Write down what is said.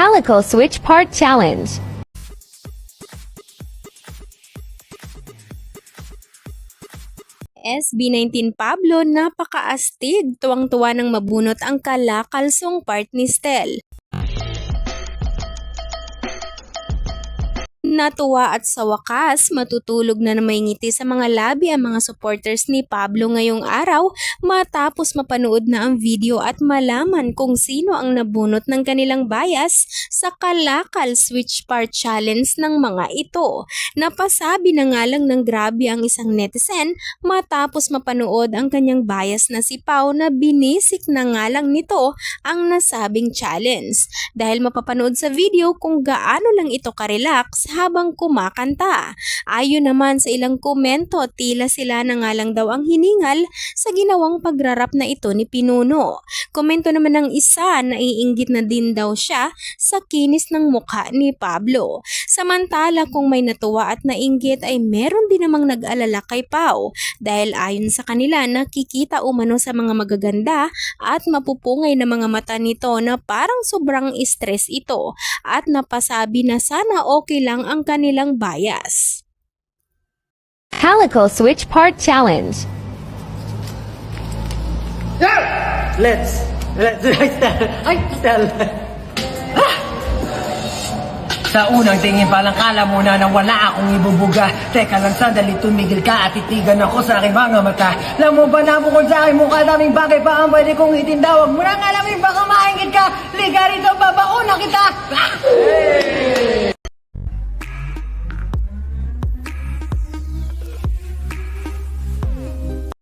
Calico Switch Part Challenge. SB19 Pablo napakaastig, tuwang-tuwa nang mabunot ang kalakalsong part ni Stel. Natuwa at sa wakas, matutulog na may ngiti sa mga labi ang mga supporters ni Pablo ngayong araw matapos mapanood na ang video at malaman kung sino ang nabunot ng kanilang bias sa Kalakal Switch Part Challenge ng mga ito. Napasabi na nga lang ng grabe ang isang netizen matapos mapanood ang kanyang bias na si Pau na binisik na nga lang nito ang nasabing challenge. Dahil mapapanood sa video kung gaano lang ito karelax habang kumakanta. Ayon naman sa ilang komento, tila sila na nga lang daw ang hiningal sa ginawang pagrarap na ito ni Pinuno. Komento naman ng isa na iinggit na din daw siya sa kinis ng mukha ni Pablo. Samantala kung may natuwa at nainggit ay meron din namang nag-alala kay Pau dahil ayon sa kanila nakikita umano sa mga magaganda at mapupungay na mga mata nito na parang sobrang stress ito at napasabi na sana okay lang ang kanilang bias. Calico Switch Part Challenge. Let's Stel. Sa unang tingin palang kala mo na wala akong ibubuga. Teka lang sandali, tumigil ka at titigan ako sa aking mga mata. Alam mo ba na bukod sa aking mukha daming bagay pa ang pwede kong itindawag mo nang alamin baka maingit ka. Liga rito, babauna kita.